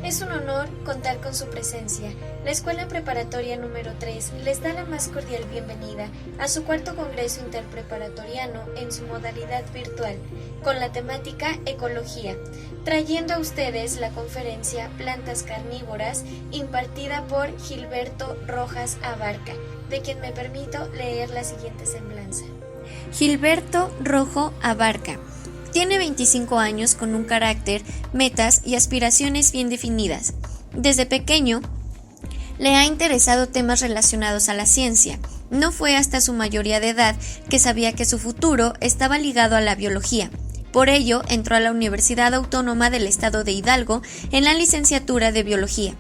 Es un honor contar con su presencia. La Escuela Preparatoria número 3 les da la más cordial bienvenida a su cuarto Congreso Interpreparatoriano en su modalidad virtual, con la temática Ecología, trayendo a ustedes la conferencia Plantas Carnívoras, impartida por Gilberto Rojas Abarca, de quien me permito leer la siguiente semblanza. Gilberto Rojo Abarca tiene 25 años con un carácter, metas y aspiraciones bien definidas. Desde pequeño, le ha interesado temas relacionados a la ciencia. No fue hasta su mayoría de edad que sabía que su futuro estaba ligado a la biología. Por ello, entró a la Universidad Autónoma del Estado de Hidalgo en la licenciatura de Biología,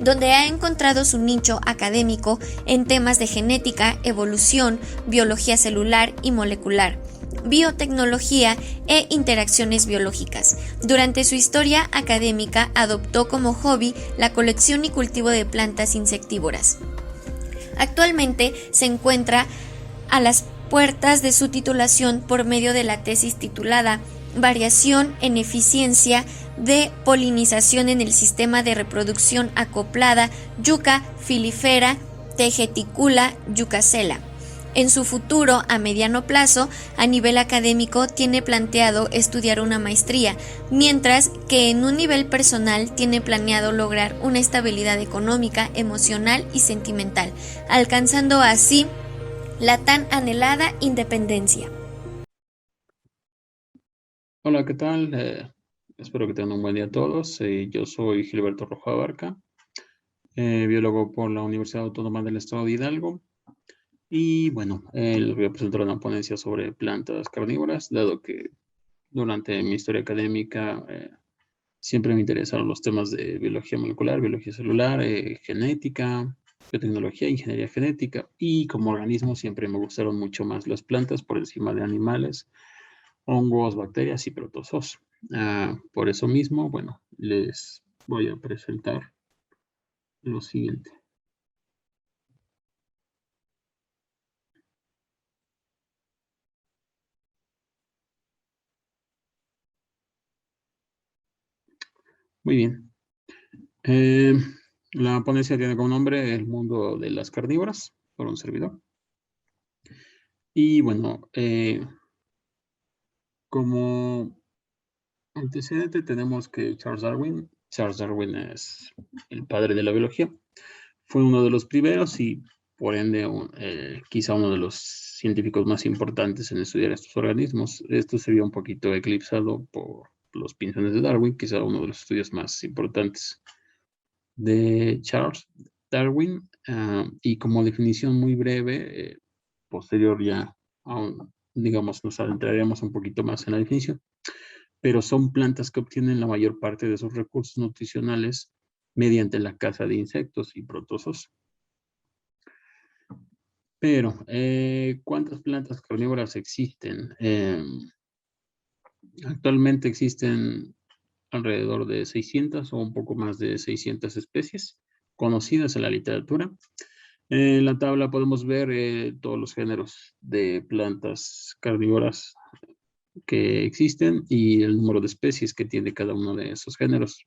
donde ha encontrado su nicho académico en temas de genética, evolución, biología celular y molecular, biotecnología e interacciones biológicas. Durante su historia académica adoptó como hobby la colección y cultivo de plantas insectívoras. Actualmente se encuentra a las puertas de su titulación por medio de la tesis titulada Variación en eficiencia de polinización en el sistema de reproducción acoplada Yucca filifera tegeticula yucacela. En su futuro, a mediano plazo, a nivel académico, tiene planteado estudiar una maestría, mientras que en un nivel personal tiene planeado lograr una estabilidad económica, emocional y sentimental, alcanzando así la tan anhelada independencia. Hola, ¿qué tal? Espero que tengan un buen día todos. Yo soy Gilberto Rojo Abarca, biólogo por la Universidad Autónoma del Estado de Hidalgo. Y bueno, les voy a presentar una ponencia sobre plantas carnívoras, dado que durante mi historia académica siempre me interesaron los temas de biología molecular, biología celular, genética, biotecnología, ingeniería genética. Y como organismo siempre me gustaron mucho más las plantas por encima de animales, hongos, bacterias y protozoos. Por eso mismo, bueno, les voy a presentar lo siguiente. Muy bien. La ponencia tiene como nombre El mundo de las carnívoras, por un servidor. Y bueno, como antecedente tenemos que Charles Darwin es el padre de la biología, fue uno de los primeros y por ende quizá uno de los científicos más importantes en estudiar estos organismos. Esto se vio un poquito eclipsado por los pinzones de Darwin, quizá uno de los estudios más importantes de Charles Darwin. Y como definición muy breve, posterior ya, digamos, nos adentraremos un poquito más en la definición, pero son plantas que obtienen la mayor parte de sus recursos nutricionales mediante la caza de insectos y protozoos. Pero, ¿cuántas plantas carnívoras existen? Actualmente existen alrededor de 600 o un poco más de 600 especies conocidas en la literatura. En la tabla podemos ver todos los géneros de plantas carnívoras que existen y el número de especies que tiene cada uno de esos géneros.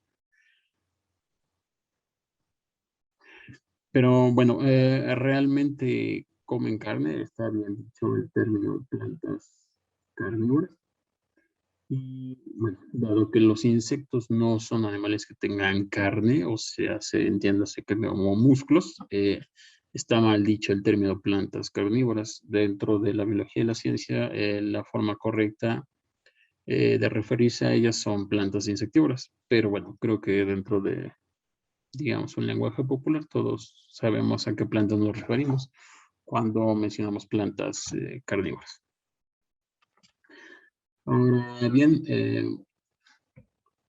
Pero bueno, realmente comen carne, está bien dicho el término plantas carnívoras. Y bueno, dado que los insectos no son animales que tengan carne, o sea, entiéndase que como músculos, está mal dicho el término plantas carnívoras. Dentro de la biología y la ciencia, la forma correcta de referirse a ellas son plantas insectívoras. Pero bueno, creo que dentro de, digamos, un lenguaje popular, todos sabemos a qué plantas nos referimos cuando mencionamos plantas carnívoras. Ahora bien,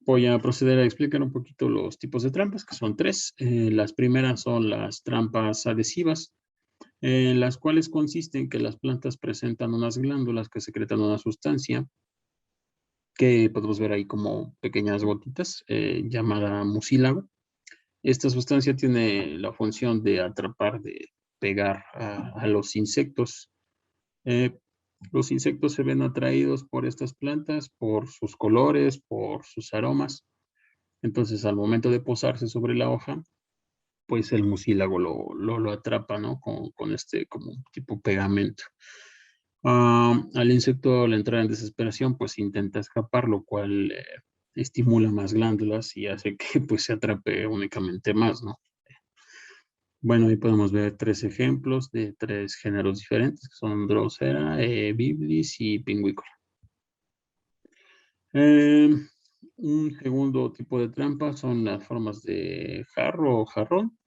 voy a proceder a explicar un poquito los tipos de trampas, que son tres. Las primeras son las trampas adhesivas, las cuales consisten en que las plantas presentan unas glándulas que secretan una sustancia que podemos ver ahí como pequeñas gotitas, llamada mucílago. Esta sustancia tiene la función de atrapar, de pegar a los insectos. Eh, los insectos se ven atraídos por estas plantas, por sus colores, por sus aromas. Entonces, al momento de posarse sobre la hoja, pues el mucílago lo atrapa, ¿no? Con este como tipo pegamento. Al insecto al entrar en desesperación, pues intenta escapar, lo cual estimula más glándulas y hace que pues se atrape únicamente más, ¿no? Bueno, ahí podemos ver 3 ejemplos de 3 géneros diferentes, que son Drosera, Biblis y Pingüícola. Un segundo tipo de trampa son las formas de jarro o jarrón,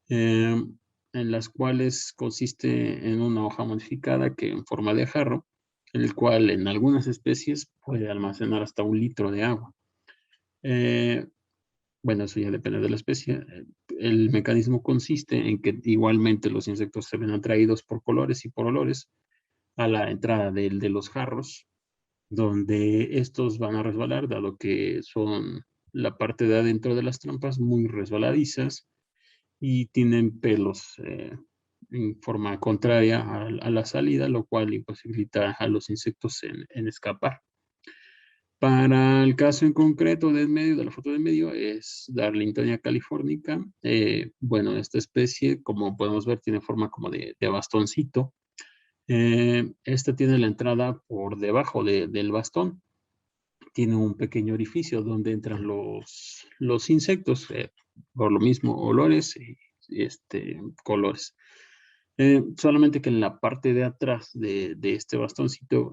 en las cuales consiste en una hoja modificada que en forma de jarro, en el cual en algunas especies puede almacenar hasta 1 litro de agua. Eh, bueno, eso ya depende de la especie. El mecanismo consiste en que igualmente los insectos se ven atraídos por colores y por olores a la entrada de los jarros, donde estos van a resbalar, dado que son la parte de adentro de las trampas muy resbaladizas y tienen pelos en forma contraria a la salida, lo cual imposibilita a los insectos en escapar. Para el caso en concreto del medio, de la foto del medio, es Darlingtonia californica. Bueno, esta especie, como podemos ver, tiene forma como de bastoncito. Esta tiene la entrada por debajo del bastón. Tiene un pequeño orificio donde entran los insectos, por lo mismo, olores y colores. Solamente que en la parte de atrás de este bastoncito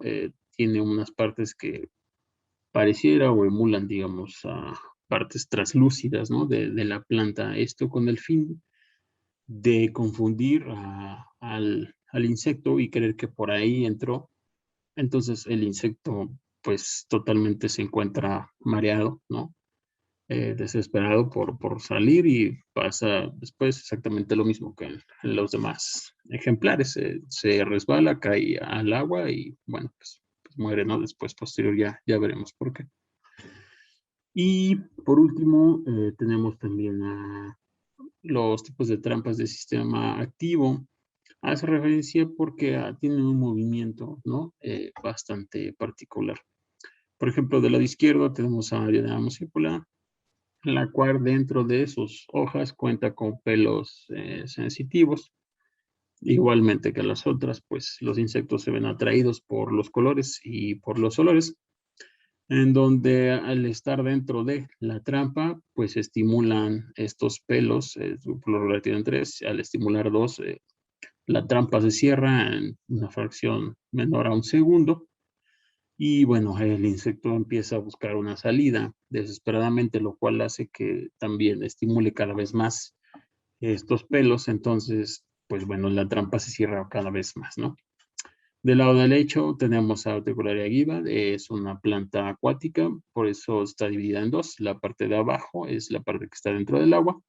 tiene unas partes que pareciera o emulan, digamos, a partes translúcidas, ¿no? De la planta. Esto con el fin de confundir al insecto y creer que por ahí entró. Entonces el insecto, pues, totalmente se encuentra mareado, ¿no? Desesperado por salir y pasa después exactamente lo mismo que en los demás ejemplares. Se resbala, cae al agua y, bueno, pues muere, ¿no? Después, posterior, ya veremos por qué. Y por último, tenemos también los tipos de trampas de sistema activo. Hace referencia porque tienen un movimiento, ¿no? Bastante particular. Por ejemplo, del lado izquierdo tenemos a Diadema muscipula, la cual dentro de sus hojas cuenta con pelos sensitivos. Igualmente que las otras, pues los insectos se ven atraídos por los colores y por los olores, en donde al estar dentro de la trampa, pues estimulan estos pelos, por lo regular tienen 3, al estimular 2, la trampa se cierra en una fracción menor a 1 segundo, y bueno, el insecto empieza a buscar una salida desesperadamente, lo cual hace que también estimule cada vez más estos pelos, entonces, pues bueno, la trampa se cierra cada vez más, ¿no? Del lado derecho tenemos a Utricularia giba, es una planta acuática, por eso está dividida en 2. La parte de abajo es la parte que está dentro del agua,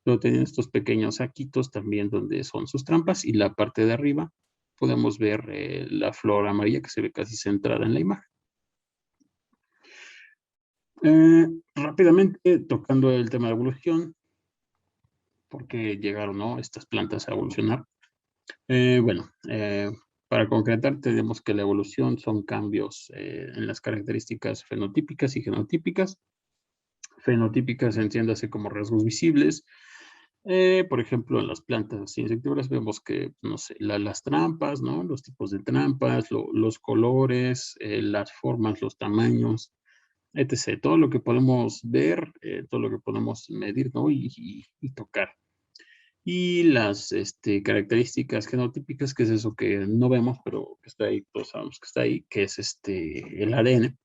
luego tienen estos pequeños saquitos también donde son sus trampas, y la parte de arriba podemos ver la flor amarilla que se ve casi centrada en la imagen. Rápidamente, tocando el tema de evolución, ¿por qué llegaron, no, estas plantas a evolucionar? Bueno, para concretar, tenemos que la evolución son cambios en las características fenotípicas y genotípicas. Fenotípicas, entiéndase como rasgos visibles. Por ejemplo, en las plantas insectívoras vemos que, no sé, las trampas, ¿no? Los tipos de trampas, los colores, las formas, los tamaños, etc. Todo lo que podemos ver, todo lo que podemos medir, ¿no? Y tocar. Y las características genotípicas, que es eso que no vemos, pero que está ahí, todos sabemos que está ahí, que es el ADN.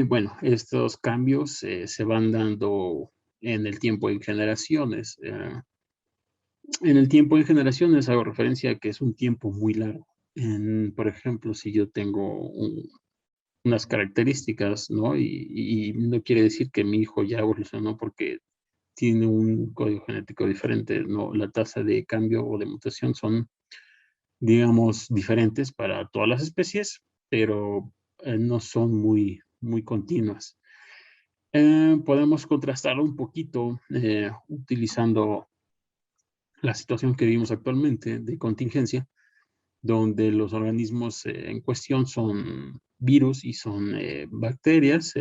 Bueno, estos cambios se van dando en el tiempo en generaciones. En el tiempo en generaciones hago referencia a que es un tiempo muy largo. Por ejemplo, si yo tengo unas características, ¿no? Y no quiere decir que mi hijo ya evolucionó porque tiene un código genético diferente, ¿no? La tasa de cambio o de mutación son, digamos, diferentes para todas las especies, pero no son muy continuas. Podemos contrastarlo un poquito utilizando la situación que vivimos actualmente de contingencia, donde los organismos en cuestión son virus y son bacterias.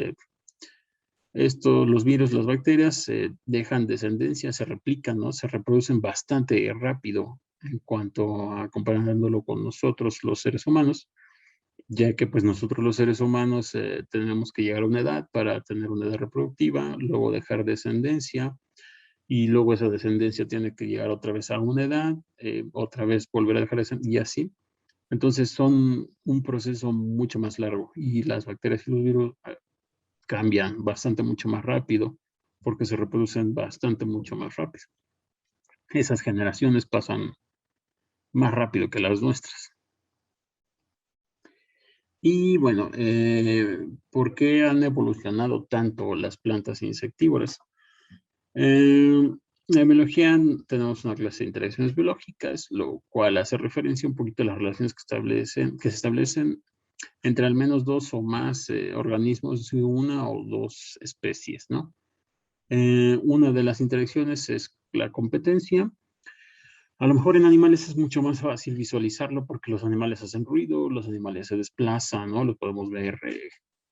Los virus, las bacterias, dejan descendencia, se replican, ¿no? Se reproducen bastante rápido en cuanto a comparándolo con nosotros, los seres humanos, ya que pues nosotros los seres humanos tenemos que llegar a una edad para tener una edad reproductiva, luego dejar descendencia, y luego esa descendencia tiene que llegar otra vez a una edad, otra vez volver a dejar descendencia, y así. Entonces son un proceso mucho más largo, y las bacterias y los virus cambian bastante mucho más rápido porque se reproducen bastante mucho más rápido. Esas generaciones pasan más rápido que las nuestras. Y bueno, ¿por qué han evolucionado tanto las plantas insectívoras? En biología tenemos una clase de interacciones biológicas, lo cual hace referencia un poquito a las relaciones que se establecen entre al menos dos o más organismos de una o dos especies, ¿no? Una de las interacciones es la competencia. A lo mejor en animales es mucho más fácil visualizarlo porque los animales hacen ruido, los animales se desplazan, ¿no? Lo podemos ver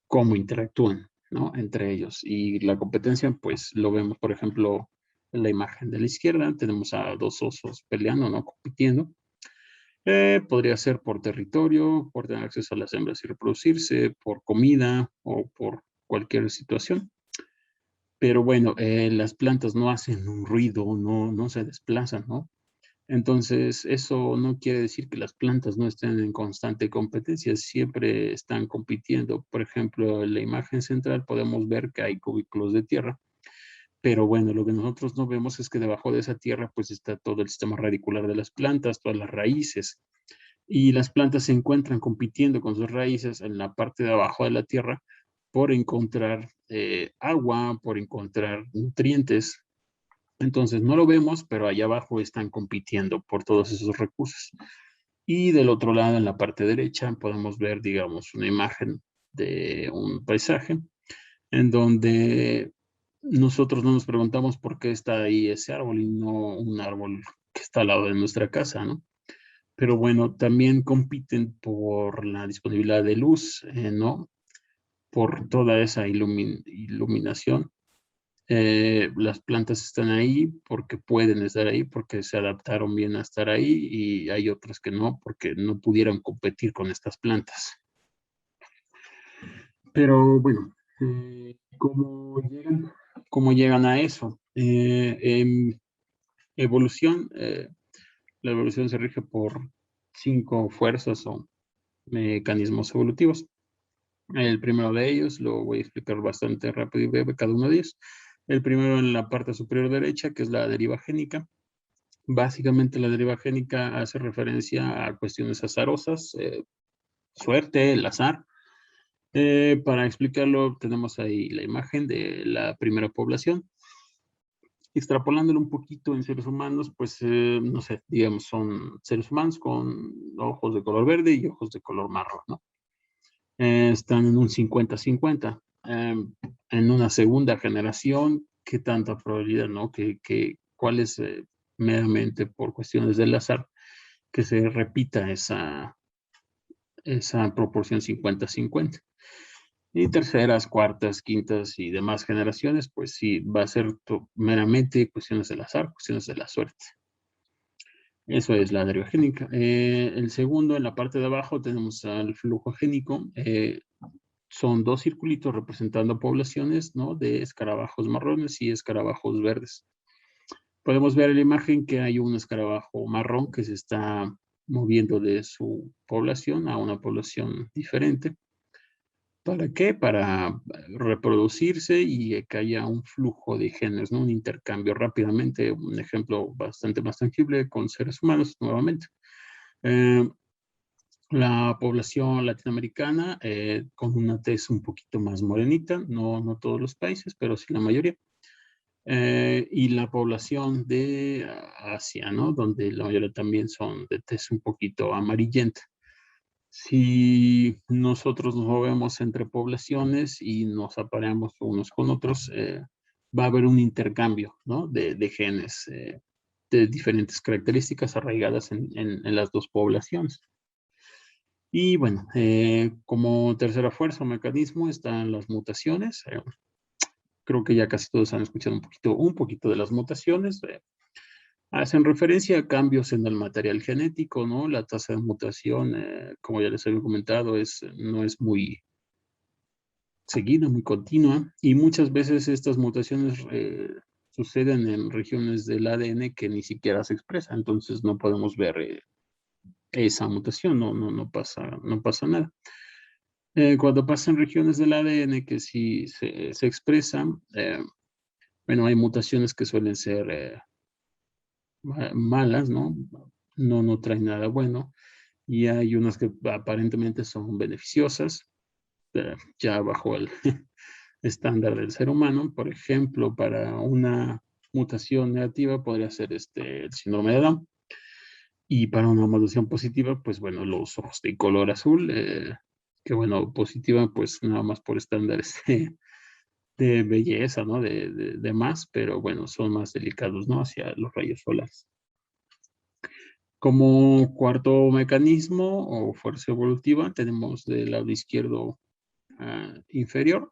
cómo interactúan, ¿no? Entre ellos. Y la competencia, pues lo vemos, por ejemplo, en la imagen de la izquierda. Tenemos a dos osos peleando, ¿no? Compitiendo. Podría ser por territorio, por tener acceso a las hembras y reproducirse, por comida o por cualquier situación. Pero bueno, las plantas no hacen un ruido, no se desplazan, ¿no? Entonces, eso no quiere decir que las plantas no estén en constante competencia, siempre están compitiendo. Por ejemplo, en la imagen central podemos ver que hay cubículos de tierra, pero bueno, lo que nosotros no vemos es que debajo de esa tierra pues está todo el sistema radicular de las plantas, todas las raíces, y las plantas se encuentran compitiendo con sus raíces en la parte de abajo de la tierra por encontrar agua, por encontrar nutrientes. Entonces no lo vemos, pero allá abajo están compitiendo por todos esos recursos. Y del otro lado, en la parte derecha, podemos ver, digamos, una imagen de un paisaje en donde nosotros no nos preguntamos por qué está ahí ese árbol y no un árbol que está al lado de nuestra casa, ¿no? Pero bueno, también compiten por la disponibilidad de luz, ¿no? Por toda esa iluminación. Las plantas están ahí porque pueden estar ahí, porque se adaptaron bien a estar ahí, y hay otras que no, porque no pudieron competir con estas plantas. Pero bueno, ¿cómo llegan a eso? En evolución, la evolución se rige por 5 fuerzas o mecanismos evolutivos. El primero de ellos, lo voy a explicar bastante rápido y breve cada uno de ellos. El primero en la parte superior derecha, que es la deriva génica. Básicamente la deriva génica hace referencia a cuestiones azarosas, suerte, el azar. Para explicarlo, tenemos ahí la imagen de la primera población. Extrapolándolo un poquito en seres humanos, pues, no sé, digamos, son seres humanos con ojos de color verde y ojos de color marrón, ¿no? Están en un 50-50. En una segunda generación, ¿qué tanta probabilidad, no? ¿Cuál es meramente por cuestiones del azar que se repita esa proporción 50-50? Y terceras, cuartas, quintas y demás generaciones, pues sí, va a ser meramente cuestiones del azar, cuestiones de la suerte. Eso es la deriva génica. El segundo, en la parte de abajo, tenemos al flujo génico. Son dos circulitos representando poblaciones, ¿no? De escarabajos marrones y escarabajos verdes. Podemos ver en la imagen que hay un escarabajo marrón que se está moviendo de su población a una población diferente. ¿Para qué? Para reproducirse y que haya un flujo de genes, ¿no? Un intercambio rápidamente. Un ejemplo bastante más tangible con seres humanos, nuevamente. Eh, la población latinoamericana con una tez un poquito más morenita, no todos los países, pero sí la mayoría. Y la población de Asia, ¿no? Donde la mayoría también son de tez un poquito amarillenta. Si nosotros nos movemos entre poblaciones y nos apareamos unos con otros, va a haber un intercambio, ¿no? De genes de diferentes características arraigadas en las dos poblaciones. Y bueno, como tercera fuerza o mecanismo están las mutaciones. creo que ya casi todos han escuchado un poquito de las mutaciones. Hacen referencia a cambios en el material genético, ¿no? La tasa de mutación, como ya les había comentado, no es muy seguida, muy continua, y muchas veces estas mutaciones suceden en regiones del ADN que ni siquiera se expresa, entonces no podemos ver esa mutación, no pasa nada. Cuando pasa en regiones del ADN que sí se expresan, bueno, hay mutaciones que suelen ser malas, ¿no? No traen nada bueno, y hay unas que aparentemente son beneficiosas, ya bajo el estándar del ser humano. Por ejemplo, para una mutación negativa podría ser el síndrome de Down. Y para una mutación positiva, pues bueno, los ojos de color azul, que bueno, positiva, pues nada más por estándares de belleza, ¿no? De más, pero bueno, son más delicados, ¿no? Hacia los rayos solares. Como cuarto mecanismo o fuerza evolutiva, tenemos del lado izquierdo inferior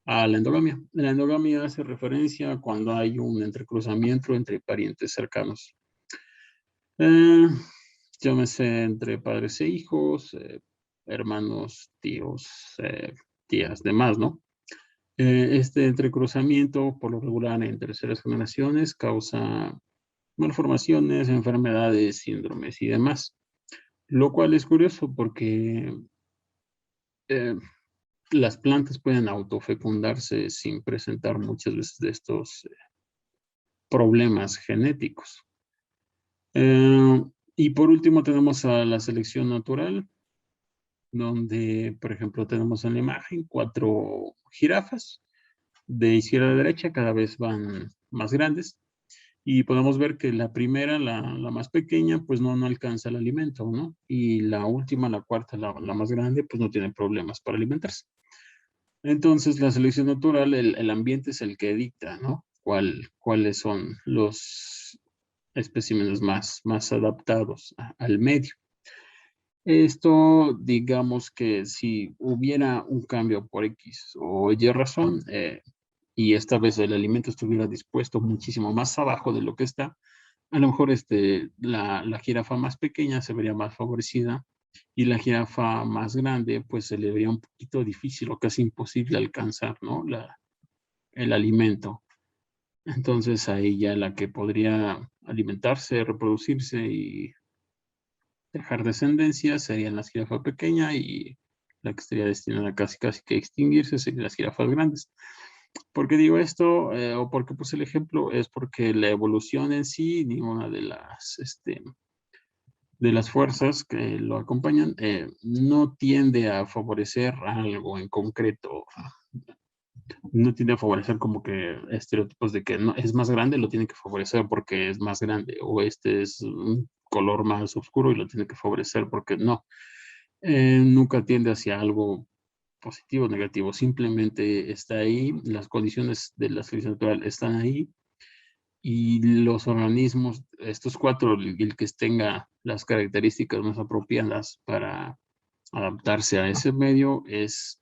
a la endogamia. La endogamia hace referencia a cuando hay un entrecruzamiento entre parientes cercanos. Eh, Llámese entre padres e hijos, hermanos, tíos, tías, demás, ¿no? Este entrecruzamiento, por lo regular en terceras generaciones, causa malformaciones, enfermedades, síndromes y demás. Lo cual es curioso porque eh, las plantas pueden autofecundarse sin presentar muchas veces de estos problemas genéticos. Y por último tenemos a la selección natural, donde, por ejemplo, tenemos en la imagen 4 jirafas, de izquierda a derecha, cada vez van más grandes, y podemos ver que la primera, la más pequeña, pues no alcanza el alimento, ¿no? Y la última, la cuarta, la más grande, pues no tiene problemas para alimentarse. Entonces, la selección natural, el ambiente es el que dicta, ¿no? Cuáles son los especímenes más adaptados al medio. Esto, digamos que si hubiera un cambio por X o Y razón, y esta vez el alimento estuviera dispuesto muchísimo más abajo de lo que está, a lo mejor la jirafa más pequeña se vería más favorecida y la jirafa más grande, pues se le vería un poquito difícil o casi imposible alcanzar, ¿no? El alimento. Entonces ahí ya la que podría alimentarse, reproducirse y dejar descendencia serían las jirafas pequeñas, y la que estaría destinada casi que a extinguirse serían las jirafas grandes. ¿Por qué digo esto? O porque puse el ejemplo, es porque la evolución en sí, ninguna de las fuerzas que lo acompañan, no tiende a favorecer algo en concreto. No tiende a favorecer como que estereotipos de que no, es más grande, lo tiene que favorecer porque es más grande, o este es un color más oscuro y lo tiene que favorecer porque no. Nunca tiende hacia algo positivo o negativo, simplemente está ahí, las condiciones de la selección natural están ahí, y los organismos, estos 4, el que tenga las características más apropiadas para adaptarse a ese medio es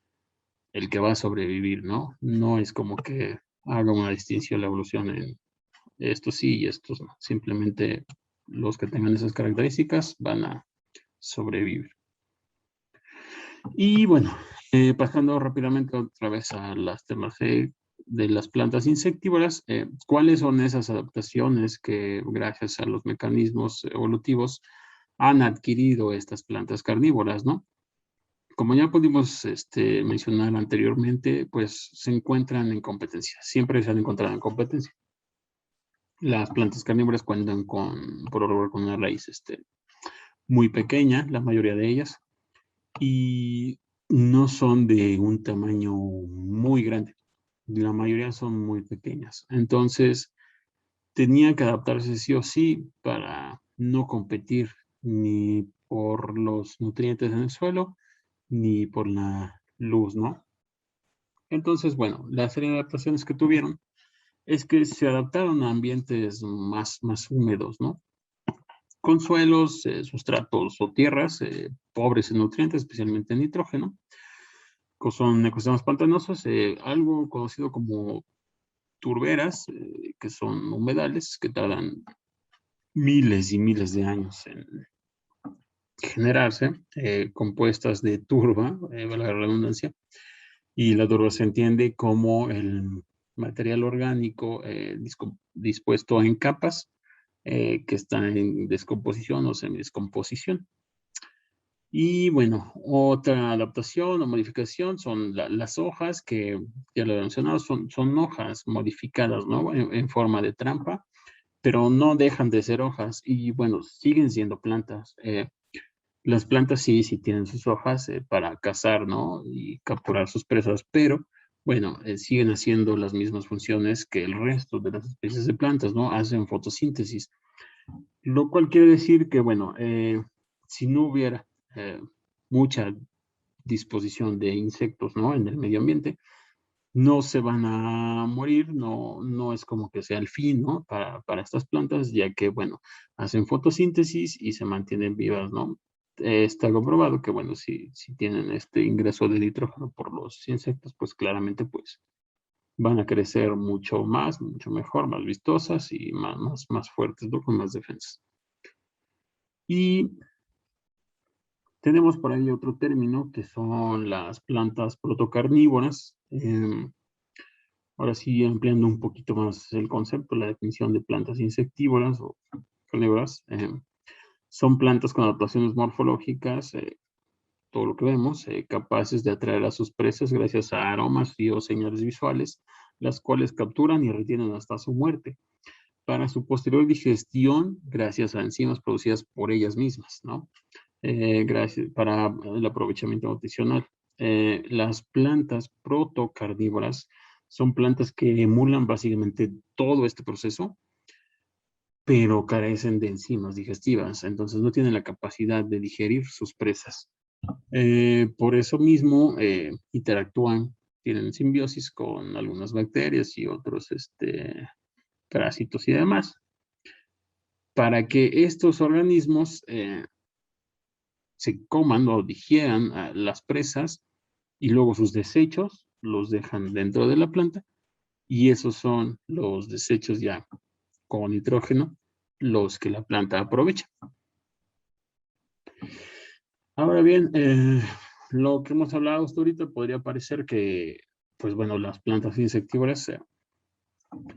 el que va a sobrevivir, ¿no? No es como que haga una distinción la evolución en estos sí y estos no. Simplemente los que tengan esas características van a sobrevivir. Y bueno, pasando rápidamente otra vez a las temas de las plantas insectívoras, ¿cuáles son esas adaptaciones que gracias a los mecanismos evolutivos han adquirido estas plantas carnívoras, ¿no? Como ya pudimos mencionar anteriormente, pues se encuentran en competencia, siempre se han encontrado en competencia. Las plantas carnívoras cuentan por lo regular con una raíz muy pequeña, la mayoría de ellas, y no son de un tamaño muy grande. La mayoría son muy pequeñas. Entonces, tenía que adaptarse sí o sí para no competir ni por los nutrientes en el suelo, ni por la luz, ¿no? Entonces, bueno, la serie de adaptaciones que tuvieron es que se adaptaron a ambientes más húmedos, ¿no? Con suelos, sustratos o tierras pobres en nutrientes, especialmente en nitrógeno, son ecosistemas pantanosos, algo conocido como turberas, que son humedales, que tardan miles y miles de años en generarse, compuestas de turba, valga la redundancia, y la turba se entiende como el material orgánico dispuesto en capas que están en descomposición o semidescomposición. Y bueno, otra adaptación o modificación son las hojas, que ya lo he mencionado, son hojas modificadas, ¿no? En forma de trampa, pero no dejan de ser hojas y bueno, siguen siendo plantas. Las plantas sí tienen sus hojas para cazar, ¿no? Y capturar sus presas, pero bueno, siguen haciendo las mismas funciones que el resto de las especies de plantas, ¿no? Hacen fotosíntesis, lo cual quiere decir que, bueno, si no hubiera mucha disposición de insectos, ¿no? En el medio ambiente, no se van a morir, no es como que sea el fin, ¿no? Para estas plantas, ya que, bueno, hacen fotosíntesis y se mantienen vivas, ¿no? Está comprobado que, bueno, si tienen este ingreso de nitrógeno por los insectos, pues claramente, pues, van a crecer mucho mejor, más vistosas y más fuertes, ¿no? Con más defensas. Y tenemos por ahí otro término que son las plantas protocarnívoras. Ahora sí, ampliando un poquito más el concepto, la definición de plantas insectívoras o carnívoras, son plantas con adaptaciones morfológicas, todo lo que vemos, capaces de atraer a sus presas gracias a aromas y o señales visuales, las cuales capturan y retienen hasta su muerte, para su posterior digestión gracias a enzimas producidas por ellas mismas, ¿no? Gracias para el aprovechamiento nutricional. Las plantas protocarnívoras son plantas que emulan básicamente todo este proceso, pero carecen de enzimas digestivas, entonces no tienen la capacidad de digerir sus presas. Por eso mismo interactúan, tienen simbiosis con algunas bacterias y otros parásitos y demás, para que estos organismos se coman o digieran las presas y luego sus desechos los dejan dentro de la planta y esos son los desechos ya con nitrógeno, los que la planta aprovecha. Ahora bien, lo que hemos hablado hasta ahorita podría parecer que, pues bueno, las plantas insectívoras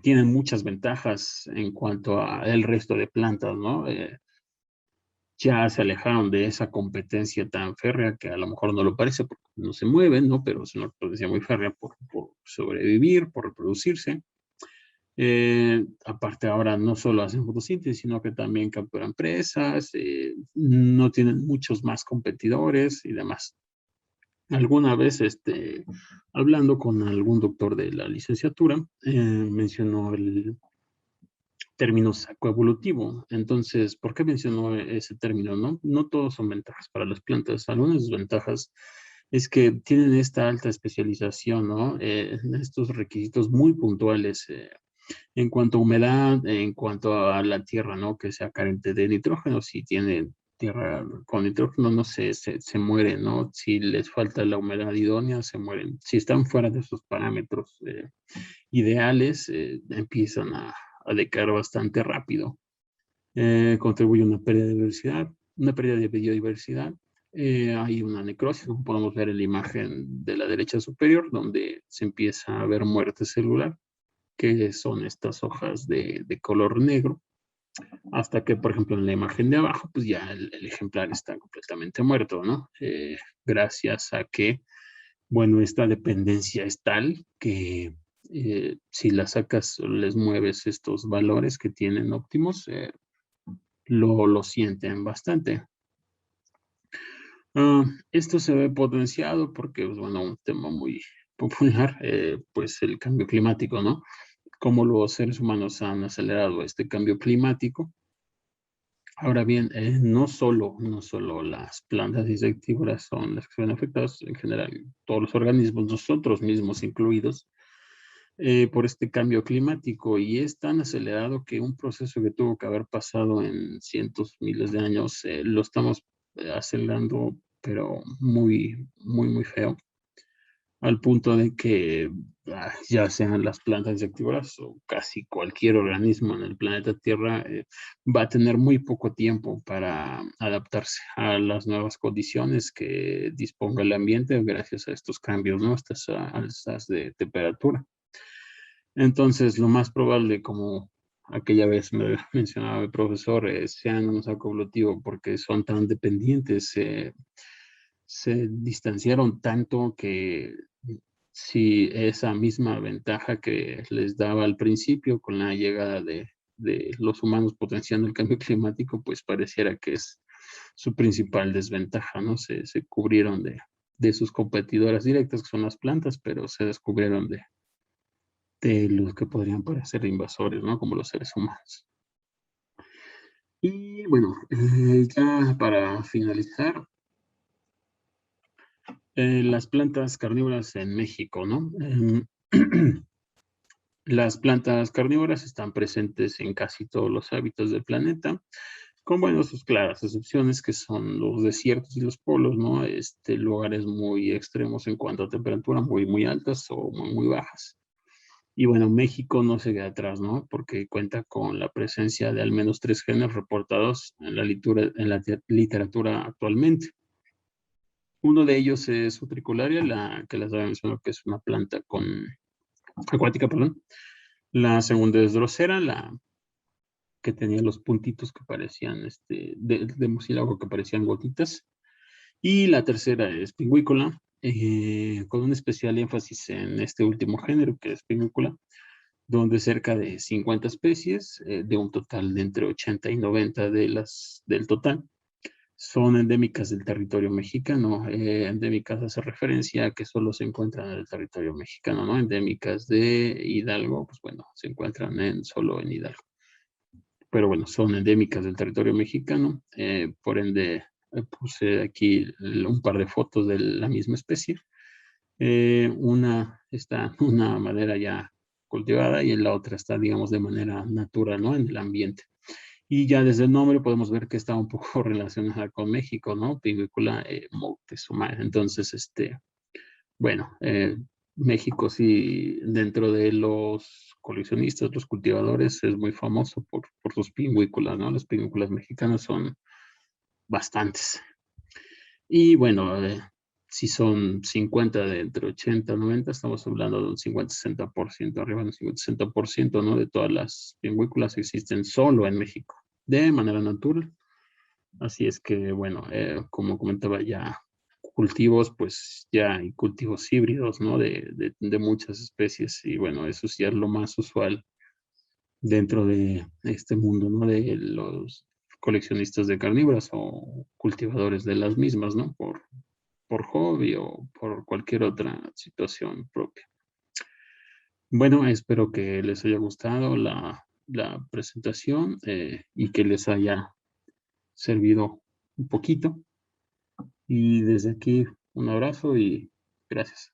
tienen muchas ventajas en cuanto al resto de plantas, ¿no? Ya se alejaron de esa competencia tan férrea que a lo mejor no lo parece porque no se mueven, ¿no? Pero es una competencia muy férrea por sobrevivir, por reproducirse. Aparte ahora no solo hacen fotosíntesis, sino que también capturan presas, no tienen muchos más competidores y demás. Alguna vez, hablando con algún doctor de la licenciatura, mencionó el término sacoevolutivo. Entonces, ¿por qué mencionó ese término? No todos son ventajas para las plantas. Algunas desventajas es que tienen esta alta especialización, ¿no? Estos requisitos muy puntuales en cuanto a humedad, en cuanto a la tierra, ¿no? Que sea carente de nitrógeno. Si tiene tierra con nitrógeno, no se mueren, ¿no? Si les falta la humedad idónea, se mueren. Si están fuera de esos parámetros ideales, empiezan a decaer bastante rápido. Contribuye a una pérdida de biodiversidad. Hay una necrosis, como podemos ver en la imagen de la derecha superior, donde se empieza a ver muerte celular, que son estas hojas de color negro, hasta que, por ejemplo, en la imagen de abajo, pues ya el ejemplar está completamente muerto, ¿no? Gracias a que, bueno, esta dependencia es tal que si la sacas o les mueves estos valores que tienen óptimos, lo sienten bastante. Esto se ve potenciado porque, pues, bueno, un tema muy popular, pues el cambio climático, ¿no? Cómo los seres humanos han acelerado este cambio climático. Ahora bien, no solo las plantas insectívoras son las que se ven afectadas, en general, todos los organismos, nosotros mismos incluidos, por este cambio climático y es tan acelerado que un proceso que tuvo que haber pasado en cientos, miles de años, lo estamos acelerando, pero muy feo. al punto de que ya sean las plantas insectívoras o casi cualquier organismo en el planeta Tierra va a tener muy poco tiempo para adaptarse a las nuevas condiciones que disponga el ambiente gracias a estos cambios, ¿no? Estas alzas de temperatura. Entonces, lo más probable, como aquella vez me mencionaba el profesor, sean un saco evolutivo porque son tan dependientes, se distanciaron tanto que si esa misma ventaja que les daba al principio con la llegada de los humanos potenciando el cambio climático, pues pareciera que es su principal desventaja, ¿no? Se cubrieron de sus competidoras directas, que son las plantas, pero se descubrieron de los que podrían parecer invasores, ¿no? Como los seres humanos. Y bueno, ya para finalizar, las plantas carnívoras en México, ¿no? Las plantas carnívoras están presentes en casi todos los hábitats del planeta, con, bueno, sus claras excepciones que son los desiertos y los polos, ¿no? Lugares muy extremos en cuanto a temperatura, muy, muy altas o muy, muy bajas. Y bueno, México no se queda atrás, ¿no? Porque cuenta con la presencia de al menos 3 genes reportados en la literatura actualmente. Uno de ellos es Utricularia, la que les había mencionado que es una planta acuática, perdón. La segunda es Drosera, la que tenía los puntitos que parecían, de mucílago que parecían gotitas. Y la tercera es Pingüícola, con un especial énfasis en este último género, que es Pingüícola, donde cerca de 50 especies, de un total de entre 80 y 90 del total, son endémicas del territorio mexicano. Endémicas hace referencia a que solo se encuentran en el territorio mexicano, ¿no? Endémicas de Hidalgo, pues bueno, se encuentran solo en Hidalgo. Pero bueno, son endémicas del territorio mexicano. Por ende, puse aquí un par de fotos de la misma especie. Una está en una madera ya cultivada y en la otra está, digamos, de manera natural, ¿no? En el ambiente. Y ya desde el nombre podemos ver que está un poco relacionada con México, ¿no? Pingüícula Moctezuma. Entonces, bueno, México sí, dentro de los coleccionistas, los cultivadores, es muy famoso por sus pingüículas, ¿no? Las pingüículas mexicanas son bastantes. Y bueno, si son 50 de entre 80 y 90, estamos hablando de un 50-60%, arriba del 50-60%, ¿no? De todas las pingüículas existen solo en México, de manera natural. Así es que, bueno, como comentaba ya, cultivos, pues ya hay cultivos híbridos, ¿no? De muchas especies y bueno, eso sí es lo más usual dentro de este mundo, ¿no? De los coleccionistas de carnívoras o cultivadores de las mismas, ¿no? Por hobby o por cualquier otra situación propia. Bueno, espero que les haya gustado la presentación y que les haya servido un poquito. Y desde aquí, un abrazo y gracias.